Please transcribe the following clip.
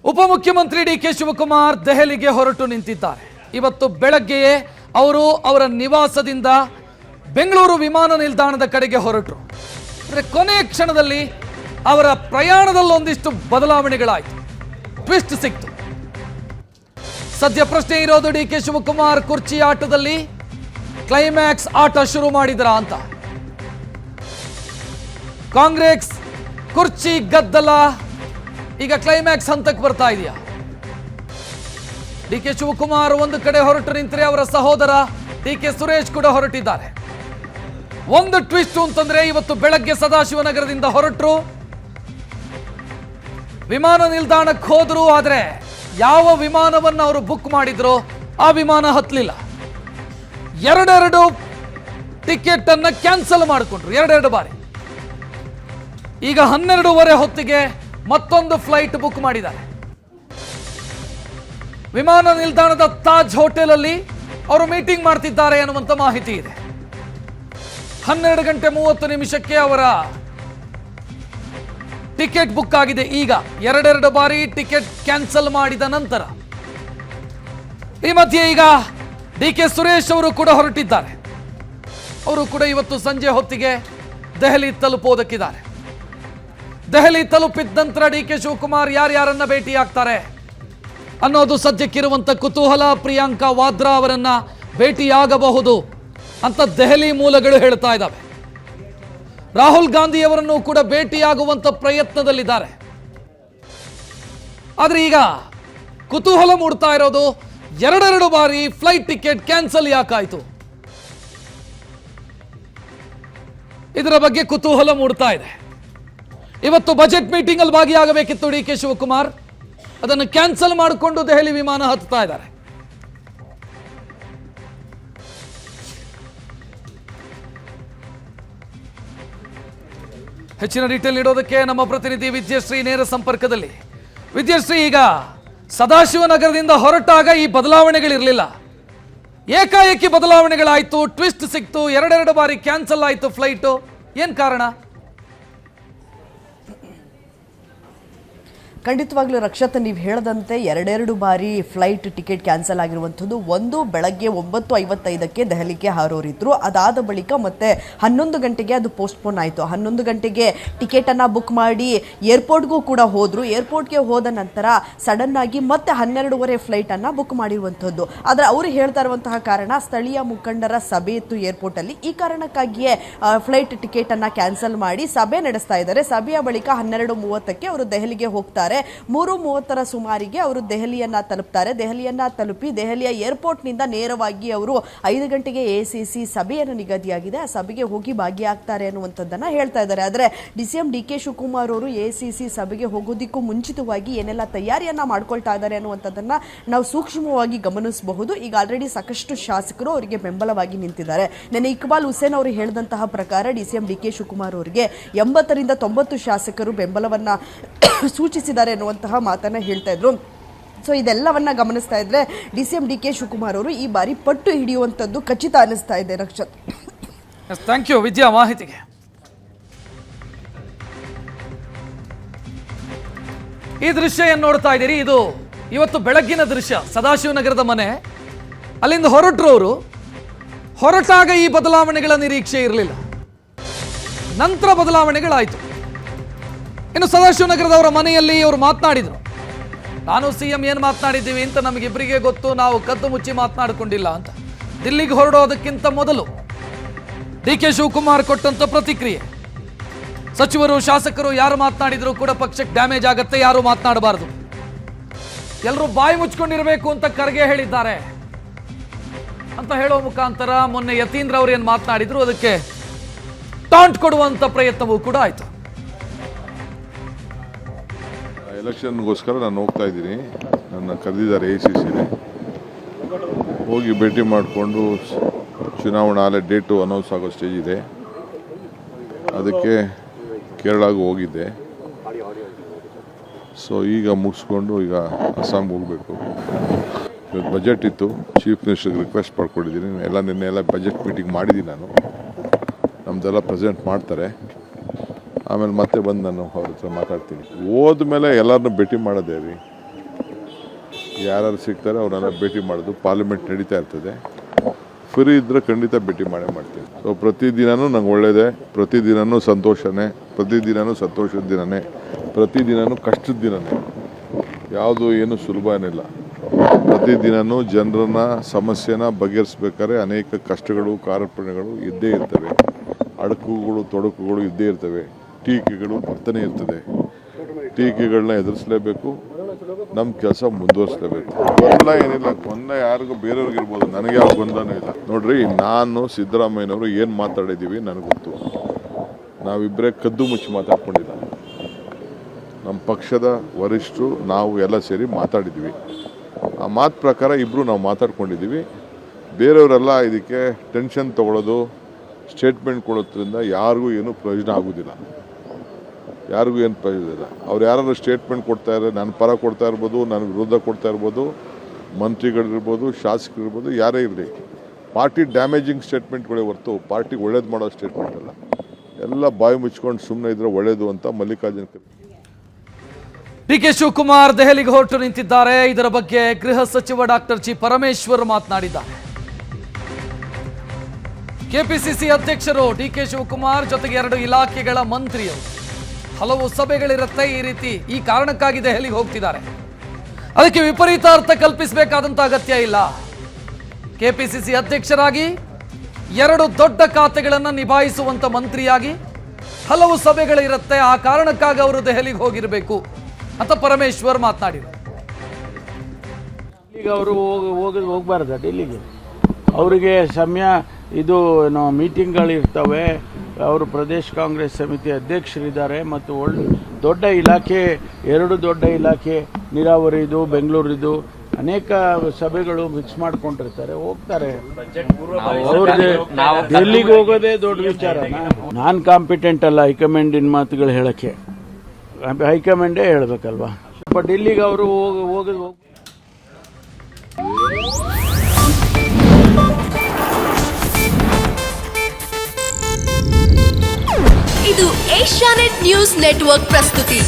ಉಪಮುಖ್ಯಮಂತ್ರಿ ಡಿ.ಕೆ. ಶಿವಕುಮಾರ್ ದೆಹಲಿಗೆ ಹೊರಟು ನಿಂತಿದ್ದಾರೆ. ಇವತ್ತು ಬೆಳಗ್ಗೆಯೇ ಅವರು ಅವರ ನಿವಾಸದಿಂದ ಬೆಂಗಳೂರು ವಿಮಾನ ನಿಲ್ದಾಣದ ಕಡೆಗೆ ಹೊರಟರು. ಅಂದರೆ ಕೊನೆಯ ಕ್ಷಣದಲ್ಲಿ ಅವರ ಪ್ರಯಾಣದಲ್ಲಿ ಒಂದಿಷ್ಟು ಬದಲಾವಣೆಗಳಾಯಿತು, ಟ್ವಿಸ್ಟ್ ಸಿಕ್ತು. ಸದ್ಯ ಪ್ರಶ್ನೆ ಇರೋದು ಡಿ.ಕೆ. ಶಿವಕುಮಾರ್ ಕುರ್ಚಿ ಆಟದಲ್ಲಿ ಕ್ಲೈಮ್ಯಾಕ್ಸ್ ಆಟ ಶುರು ಮಾಡಿದರ ಅಂತ. ಕಾಂಗ್ರೆಸ್ ಕುರ್ಚಿ ಗದ್ದಲ ಈಗ ಕ್ಲೈಮ್ಯಾಕ್ಸ್ ಹಂತಕ್ಕೆ ಬರ್ತಾ ಇದೆಯಾ? ಡಿ.ಕೆ. ಶಿವಕುಮಾರ್ ಒಂದು ಕಡೆ ಹೊರಟು ನಿಂತರೆ ಅವರ ಸಹೋದರ ಡಿ.ಕೆ. ಸುರೇಶ್ ಕೂಡ ಹೊರಟಿದ್ದಾರೆ. ಒಂದು ಟ್ವಿಸ್ಟ್ ಅಂತಂದ್ರೆ ಇವತ್ತು ಬೆಳಗ್ಗೆ ಸದಾಶಿವನಗರದಿಂದ ಹೊರಟರು, ವಿಮಾನ ನಿಲ್ದಾಣಕ್ಕೆ ಹೋದ್ರು. ಆದ್ರೆ ಯಾವ ವಿಮಾನವನ್ನು ಅವರು ಬುಕ್ ಮಾಡಿದ್ರು ಆ ವಿಮಾನ ಹತ್ತಲಿಲ್ಲ. ಎರಡೆರಡು ಟಿಕೆಟ್ ಅನ್ನ ಕ್ಯಾನ್ಸಲ್ ಮಾಡಿಕೊಂಡ್ರು, ಎರಡೆರಡು ಬಾರಿ. ಈಗ 12:30 ಹೊತ್ತಿಗೆ ಮತ್ತೊಂದು ಫ್ಲೈಟ್ ಬುಕ್ ಮಾಡಿದ್ದಾರೆ. ವಿಮಾನ ನಿಲ್ದಾಣದ ತಾಜ್ ಹೋಟೆಲ್ ಅಲ್ಲಿ ಅವರು ಮೀಟಿಂಗ್ ಮಾಡ್ತಿದ್ದಾರೆ ಅನ್ನುವಂತ ಮಾಹಿತಿ ಇದೆ. 12:30 ಅವರ ಟಿಕೆಟ್ ಬುಕ್ ಆಗಿದೆ. ಈಗ ಎರಡೆರಡು ಬಾರಿ ಟಿಕೆಟ್ ಕ್ಯಾನ್ಸಲ್ ಮಾಡಿದ ನಂತರ ಈ ಮಧ್ಯೆ ಈಗ ಡಿ.ಕೆ. ಸುರೇಶ್ ಅವರು ಕೂಡ ಹೊರಟಿದ್ದಾರೆ. ಅವರು ಕೂಡ ಇವತ್ತು ಸಂಜೆ ಹೊತ್ತಿಗೆ ದೆಹಲಿ ತಲುಪೋದಕ್ಕಿದ್ದಾರೆ. ದೆಹಲಿ ತಲುಪಿದ ನಂತರ ಡಿ.ಕೆ. ಶಿವಕುಮಾರ್ ಯಾರ್ಯಾರನ್ನ ಭೇಟಿ ಆಗ್ತಾರೆ ಅನ್ನೋದು ಸದ್ಯಕ್ಕಿರುವಂತ ಕುತೂಹಲ. ಪ್ರಿಯಾಂಕಾ ವಾದ್ರಾ ಅವರನ್ನ ಭೇಟಿಯಾಗಬಹುದು ಅಂತ ದೆಹಲಿ ಮೂಲಗಳು ಹೇಳ್ತಾ ಇದ್ದಾವೆ. ರಾಹುಲ್ ಗಾಂಧಿ ಅವರನ್ನು ಕೂಡ ಭೇಟಿಯಾಗುವಂತ ಪ್ರಯತ್ನದಲ್ಲಿದ್ದಾರೆ. ಆದ್ರೆ ಈಗ ಕುತೂಹಲ ಮೂಡ್ತಾ ಇರೋದು, ಎರಡೆರಡು ಬಾರಿ ಫ್ಲೈಟ್ ಟಿಕೆಟ್ ಕ್ಯಾನ್ಸಲ್ ಯಾಕಾಯ್ತು, ಇದರ ಬಗ್ಗೆ ಕುತೂಹಲ ಮೂಡ್ತಾ ಇದೆ. ಇವತ್ತು ಬಜೆಟ್ ಮೀಟಿಂಗ್ ಅಲ್ಲಿ ಭಾಗಿಯಾಗಬೇಕಿತ್ತು ಡಿ.ಕೆ. ಶಿವಕುಮಾರ್, ಅದನ್ನು ಕ್ಯಾನ್ಸಲ್ ಮಾಡಿಕೊಂಡು ದೆಹಲಿ ವಿಮಾನ ಹತ್ತಾ ಇದ್ದಾರೆ. ಹೆಚ್ಚಿನ ಡೀಟೇಲ್ ನೀಡೋದಕ್ಕೆ ನಮ್ಮ ಪ್ರತಿನಿಧಿ ವಿದ್ಯಶ್ರೀ ನೇರ ಸಂಪರ್ಕದಲ್ಲಿ. ವಿದ್ಯಶ್ರೀ, ಈಗ ಸದಾಶಿವನಗರದಿಂದ ಹೊರಟಾಗ ಈ ಬದಲಾವಣೆಗಳಿರಲಿಲ್ಲ, ಏಕಾಏಕಿ ಬದಲಾವಣೆಗಳಾಯ್ತು, ಟ್ವಿಸ್ಟ್ ಸಿಕ್ತು, ಎರಡೆರಡು ಬಾರಿ ಕ್ಯಾನ್ಸಲ್ ಆಯ್ತು ಫ್ಲೈಟು, ಏನ್ ಕಾರಣ? ಖಂಡಿತವಾಗ್ಲೂ ರಕ್ಷತ್, ನೀವು ಹೇಳದಂತೆ ಎರಡೆರಡು ಬಾರಿ ಫ್ಲೈಟ್ ಟಿಕೆಟ್ ಕ್ಯಾನ್ಸಲ್ ಆಗಿರುವಂಥದ್ದು. ಒಂದು ಬೆಳಗ್ಗೆ 9:55 ದೆಹಲಿಗೆ ಹಾರೋರಿದ್ರು. ಅದಾದ ಬಳಿಕ ಮತ್ತೆ 11 ಗಂಟೆಗೆ ಅದು ಪೋಸ್ಟ್ಪೋನ್ ಆಯಿತು. 11 ಗಂಟೆಗೆ ಟಿಕೆಟನ್ನು ಬುಕ್ ಮಾಡಿ ಏರ್ಪೋರ್ಟ್ಗೂ ಕೂಡ ಹೋದರು. ಏರ್ಪೋರ್ಟ್ಗೆ ಹೋದ ನಂತರ ಸಡನ್ ಆಗಿ ಮತ್ತೆ 12:30 ಫ್ಲೈಟನ್ನು ಬುಕ್ ಮಾಡಿರುವಂಥದ್ದು. ಆದರೆ ಅವರು ಹೇಳ್ತಾ ಇರುವಂತಹ ಕಾರಣ, ಸ್ಥಳೀಯ ಮುಖಂಡರ ಸಭೆ ಇತ್ತು ಏರ್ಪೋರ್ಟಲ್ಲಿ, ಈ ಕಾರಣಕ್ಕಾಗಿಯೇ ಫ್ಲೈಟ್ ಟಿಕೆಟನ್ನು ಕ್ಯಾನ್ಸಲ್ ಮಾಡಿ ಸಭೆ ನಡೆಸ್ತಾ ಇದ್ದಾರೆ. ಸಭೆಯ ಬಳಿಕ 12:30 ಅವರು ದೆಹಲಿಗೆ ಹೋಗ್ತಾರೆ. 3:30 ಸುಮಾರಿಗೆ ಅವರು ದೆಹಲಿಯನ್ನ ತಲುಪ್ತಾರೆ. ದೆಹಲಿಯನ್ನ ತಲುಪಿ ದೆಹಲಿಯ ಏರ್ಪೋರ್ಟ್ನಿಂದ ನೇರವಾಗಿ ಅವರು 5 ಗಂಟೆಗೆ ACC ಸಭೆಯನ್ನು ನಿಗದಿಯಾಗಿದೆ, ಆ ಸಭೆಗೆ ಹೋಗಿ ಭಾಗಿಯಾಗ್ತಾರೆ ಅನ್ನುವಂಥದ್ದನ್ನು ಹೇಳ್ತಾ ಇದ್ದಾರೆ. ಆದರೆ ಡಿ.ಸಿ.ಎಂ ಡಿ.ಕೆ. ಶಿವಕುಮಾರ್ ಅವರು ACC ಸಭೆಗೆ ಹೋಗೋದಕ್ಕೂ ಮುಂಚಿತವಾಗಿ ಏನೆಲ್ಲ ತಯಾರಿಯನ್ನ ಮಾಡ್ಕೊಳ್ತಾ ಇದ್ದಾರೆ ಅನ್ನುವಂಥದ್ದನ್ನು ನಾವು ಸೂಕ್ಷ್ಮವಾಗಿ ಗಮನಿಸಬಹುದು. ಈಗ ಆಲ್ರೆಡಿ ಸಾಕಷ್ಟು ಶಾಸಕರು ಅವರಿಗೆ ಬೆಂಬಲವಾಗಿ ನಿಂತಿದ್ದಾರೆ. ನೆನ್ನೆ ಇಕ್ಬಾಲ್ ಹುಸೇನ್ ಅವರು ಹೇಳಿದಂತಹ ಪ್ರಕಾರ ಡಿ.ಸಿ.ಎಂ ಡಿ.ಕೆ. ಶಿವಕುಮಾರ್ ಅವರಿಗೆ 80ರಿಂದ 90 ಶಾಸಕರು ಬೆಂಬಲವನ್ನ ಸೂಚಿಸಿದ್ದಾರೆ ಅನ್ನುವಂತಹ ಮಾತನ್ನ ಹೇಳ್ತಾ ಇದ್ರು. ಸೊ ಇದೆಲ್ಲವನ್ನ ಗಮನಿಸ್ತಾ ಇದ್ರೆ ಡಿ.ಸಿ.ಎಂ ಡಿ.ಕೆ. ಶಿವಕುಮಾರ್ ಅವರು ಈ ಬಾರಿ ಪಟ್ಟು ಹಿಡಿಯುವಂಥದ್ದು ಖಚಿತ ಅನಿಸ್ತಾ ಇದೆ. ರಕ್ಷತ್, ಥ್ಯಾಂಕ್ ಯು ವಿದ್ಯಾ ಮಾಹಿತಿಗೆ. ಈ ದೃಶ್ಯ ಏನು ನೋಡ್ತಾ ಇದ್ದೀರಿ, ಇದು ಇವತ್ತು ಬೆಳಗ್ಗಿನ ದೃಶ್ಯ. ಸದಾಶಿವನಗರದ ಮನೆ, ಅಲ್ಲಿಂದ ಹೊರಟರು ಅವರು. ಹೊರಟಾಗ ಈ ಬದಲಾವಣೆಗಳ ನಿರೀಕ್ಷೆ ಇರಲಿಲ್ಲ, ನಂತರ ಬದಲಾವಣೆಗಳಾಯಿತು. ಇನ್ನು ಸದಾಶಿವನಗರದವರ ಮನೆಯಲ್ಲಿ ಅವರು ಮಾತನಾಡಿದರು. ನಾನು CM ಏನು ಮಾತನಾಡಿದ್ದೀವಿ ಅಂತ ನಮಗಿಬ್ಬರಿಗೆ ಗೊತ್ತು, ನಾವು ಕದ್ದು ಮುಚ್ಚಿ ಮಾತನಾಡಿಕೊಂಡಿಲ್ಲ ಅಂತ. ದಿಲ್ಲಿಗೆ ಹೊರಡೋದಕ್ಕಿಂತ ಮೊದಲು ಡಿ.ಕೆ. ಶಿವಕುಮಾರ್ ಕೊಟ್ಟಂತ ಪ್ರತಿಕ್ರಿಯೆ, ಸಚಿವರು ಶಾಸಕರು ಯಾರು ಮಾತನಾಡಿದ್ರು ಕೂಡ ಪಕ್ಷಕ್ಕೆ ಡ್ಯಾಮೇಜ್ ಆಗತ್ತೆ, ಯಾರು ಮಾತನಾಡಬಾರದು, ಎಲ್ಲರೂ ಬಾಯಿ ಮುಚ್ಕೊಂಡಿರಬೇಕು ಅಂತ ಖರ್ಗೆ ಹೇಳಿದ್ದಾರೆ ಅಂತ ಹೇಳೋ ಮುಖಾಂತರ ಮೊನ್ನೆ ಯತೀಂದ್ರ ಅವರು ಏನು ಮಾತನಾಡಿದ್ರು ಅದಕ್ಕೆ ಟಾಂಟ್ ಕೊಡುವಂತ ಪ್ರಯತ್ನವೂ ಕೂಡ ಆಯಿತು. ಎಲೆಕ್ಷನ್ಗೋಸ್ಕರ ನಾನು ಹೋಗ್ತಾ ಇದ್ದೀನಿ, ನನ್ನ ಕರೆದಿದ್ದಾರೆ ACCಗೆ, ಹೋಗಿ ಭೇಟಿ ಮಾಡಿಕೊಂಡು ಚುನಾವಣಾ ನಾಳೆ ಡೇಟು ಅನೌನ್ಸ್ ಆಗೋ ಸ್ಟೇಜ್ ಇದೆ, ಅದಕ್ಕೆ ಕೇರಳಗೂ ಹೋಗಿದ್ದೆ. ಸೊ ಈಗ ಮುಗಿಸ್ಕೊಂಡು ಈಗ ಅಸ್ಸಾಂಗೆ ಹೋಗಬೇಕು. ಇವತ್ತು ಬಜೆಟ್ ಇತ್ತು, ಚೀಫ್ ಮಿನಿಸ್ಟರ್ಗೆ ರಿಕ್ವೆಸ್ಟ್ ಮಾಡ್ಕೊಂಡಿದ್ದೀನಿ. ನಿನ್ನೆ ಎಲ್ಲ ಬಜೆಟ್ ಮೀಟಿಂಗ್ ಮಾಡಿದ್ದೀನಿ ನಾನು, ನಮ್ಮದೆಲ್ಲ ಪ್ರೆಸೆಂಟ್ ಮಾಡ್ತಾರೆ. ಆಮೇಲೆ ಮತ್ತೆ ಬಂದು ನಾನು ಅವ್ರ ಹತ್ರ ಮಾತಾಡ್ತೀನಿ. ಹೋದ್ಮೇಲೆ ಎಲ್ಲರನ್ನೂ ಭೇಟಿ ಮಾಡೋದೇ ರೀ, ಯಾರು ಸಿಗ್ತಾರೆ ಅವ್ರನ್ನೆಲ್ಲ ಭೇಟಿ ಮಾಡೋದು. ಪಾರ್ಲಿಮೆಂಟ್ ನಡೀತಾ ಇರ್ತದೆ, ಫ್ರೀ ಇದ್ದರೆ ಖಂಡಿತ ಭೇಟಿ ಮಾಡೇ ಮಾಡ್ತೀನಿ. ಸೊ ಪ್ರತಿದಿನವೂ ನಂಗೆ ಒಳ್ಳೆಯದೇ, ಪ್ರತಿದಿನವೂ ಸಂತೋಷನೇ, ಪ್ರತಿದಿನವೂ ಸಂತೋಷದ ದಿನನೇ, ಪ್ರತಿದಿನವೂ ಕಷ್ಟದ ದಿನನೇ. ಯಾವುದು ಏನು ಸುಲಭ ಏನಿಲ್ಲ. ಪ್ರತಿದಿನವೂ ಜನರನ್ನ ಸಮಸ್ಯೆನ ಬಗೆಹರಿಸ್ಬೇಕಾದ್ರೆ ಅನೇಕ ಕಷ್ಟಗಳು ಕಾರ್ಪಣ್ಯಗಳು ಇದ್ದೇ ಇರ್ತವೆ, ಅಡಕುಗಳು ತೊಡಕುಗಳು ಇದ್ದೇ ಇರ್ತವೆ, ಟೀಕೆಗಳು ಬರ್ತಾನೆ ಇರ್ತದೆ. ಟೀಕೆಗಳನ್ನ ಎದುರಿಸಲೇಬೇಕು, ನಮ್ಮ ಕೆಲಸ ಮುಂದುವರಿಸಲೇಬೇಕು. ಗೊಂದಲ ಏನಿಲ್ಲ, ಗೊಂದಲ ಯಾರಿಗೂ ಬೇರೆಯವ್ರಿಗಿರ್ಬೋದು, ನನಗೆ ಯಾವ ಗೊಂದಲನೂ ಇಲ್ಲ. ನೋಡ್ರಿ, ನಾನು ಸಿದ್ದರಾಮಯ್ಯನವರು ಏನು ಮಾತಾಡಿದ್ದೀವಿ ನನಗೆ ಗೊತ್ತು. ನಾವಿಬ್ಬರೇ ಕದ್ದು ಮುಚ್ಚಿ ಮಾತಾಡ್ಕೊಂಡಿಲ್ಲ. ನಮ್ಮ ಪಕ್ಷದ ವರಿಷ್ಠರು ನಾವು ಎಲ್ಲ ಸೇರಿ ಮಾತಾಡಿದ್ದೀವಿ. ಆ ಮಾತು ಪ್ರಕಾರ ಇಬ್ಬರು ನಾವು ಮಾತಾಡ್ಕೊಂಡಿದ್ದೀವಿ. ಬೇರೆಯವರೆಲ್ಲ ಇದಕ್ಕೆ ಟೆನ್ಷನ್ ತೊಗೊಳ್ಳೋದು, ಸ್ಟೇಟ್ಮೆಂಟ್ ಕೊಡೋದ್ರಿಂದ ಯಾರಿಗೂ ಏನೂ ಪ್ರಯೋಜನ ಆಗೋದಿಲ್ಲ. ಯಾರಿಗೂ ಏನು ಪ್ರಯೋಜನ ಇಲ್ಲ. ಅವ್ರು ಯಾರು ಸ್ಟೇಟ್ಮೆಂಟ್ ಕೊಡ್ತಾ ಇದ್ದಾರೆ, ನನ್ನ ಪರ ಕೊಡ್ತಾ ಇರ್ಬೋದು, ನನ್ನ ವಿರುದ್ಧ ಕೊಡ್ತಾ ಇರ್ಬೋದು, ಮಂತ್ರಿಗಳಿರ್ಬೋದು, ಶಾಸಕರಿರ್ಬೋದು, ಯಾರೇ ಇರಲಿ. ಪಾರ್ಟಿ ಡ್ಯಾಮೇಜಿಂಗ್ ಸ್ಟೇಟ್ಮೆಂಟ್ಗಳೇ ಹೊರತು ಪಾರ್ಟಿಗೆ ಒಳ್ಳೇದು ಮಾಡೋ ಸ್ಟೇಟ್ಮೆಂಟ್ ಅಲ್ಲ. ಎಲ್ಲ ಬಾಯಿ ಮುಚ್ಕೊಂಡು ಸುಮ್ಮನೆ ಇದ್ರೆ ಒಳ್ಳೇದು ಅಂತ ಮಲ್ಲಿಕಾರ್ಜುನ ಖರ್ಗೆ. ಡಿ ಕೆ ಶಿವಕುಮಾರ್ ದೆಹಲಿಗೆ ಹೊರಟು ನಿಂತಿದ್ದಾರೆ. ಇದರ ಬಗ್ಗೆ ಗೃಹ ಸಚಿವ ಡಾಕ್ಟರ್ ಜಿ ಪರಮೇಶ್ವರ್ ಮಾತನಾಡಿದ್ದಾರೆ. ಕೆಪಿಸಿಸಿ ಅಧ್ಯಕ್ಷರು ಡಿ ಕೆ ಶಿವಕುಮಾರ್ ಜೊತೆಗೆ 2 ಇಲಾಖೆಗಳ ಮಂತ್ರಿಯರು, ಹಲವು ಸಭೆಗಳಿರುತ್ತೆ. ಈ ಕಾರಣಕ್ಕಾಗಿ ದೆಹಲಿಗೆ ಹೋಗ್ತಿದ್ದಾರೆ. ಅದಕ್ಕೆ ವಿಪರೀತ ಅರ್ಥ ಕಲ್ಪಿಸಬೇಕಾದಂತ ಅಗತ್ಯ ಇಲ್ಲ. ಕೆಪಿಸಿಸಿ ಅಧ್ಯಕ್ಷರಾಗಿ 2 ದೊಡ್ಡ ಖಾತೆಗಳನ್ನು ನಿಭಾಯಿಸುವಂತ ಮಂತ್ರಿಯಾಗಿ ಹಲವು ಸಭೆಗಳಿರುತ್ತೆ. ಆ ಕಾರಣಕ್ಕಾಗಿ ಅವರು ದೆಹಲಿಗೆ ಹೋಗಿರಬೇಕು ಅಂತ ಪರಮೇಶ್ವರ್ ಮಾತನಾಡಿದರು. ಈಗ ಅವರು ಹೋಗಬಾರ್ದ ಡೆಲ್ಲಿಗೆ? ಅವರಿಗೆ ಸಮಯ ಇದು ಏನೋ ಮೀಟಿಂಗ್ಗಳಿರ್ತವೆ. ಅವರು ಪ್ರದೇಶ ಕಾಂಗ್ರೆಸ್ ಸಮಿತಿ ಅಧ್ಯಕ್ಷರಿದ್ದಾರೆ ಮತ್ತು ದೊಡ್ಡ ಇಲಾಖೆ, 2 ದೊಡ್ಡ ಇಲಾಖೆ, ನೀರಾವರಿದು, ಬೆಂಗಳೂರಿದು ಅನೇಕ ಸಭೆಗಳು ಮಿಕ್ಸ್ ಮಾಡ್ಕೊಂಡಿರ್ತಾರೆ, ಹೋಗ್ತಾರೆ. ಅವ್ರಿಗೆ ಡೆಲ್ಲಿಗೆ ಹೋಗೋದೇ ದೊಡ್ಡ ವಿಚಾರ. ನಾನ್ ಕಾಂಪಿಟೆಂಟ್ ಅಲ್ಲ ಹೈಕಮಾಂಡಿನ ಮಾತುಗಳು ಹೇಳಕ್ಕೆ, ಹೈಕಮಾಂಡೇ ಹೇಳ್ಬೇಕಲ್ವಾ. ಬಟ್ ಡೆಲ್ಲಿಗೆ ಅವರು ಹೋಗೋದು ಇದು ಏಷ್ಯಾನೆಟ್ ನ್ಯೂಸ್ ನೆಟ್ವರ್ಕ್ ಪ್ರಸ್ತುತಿ.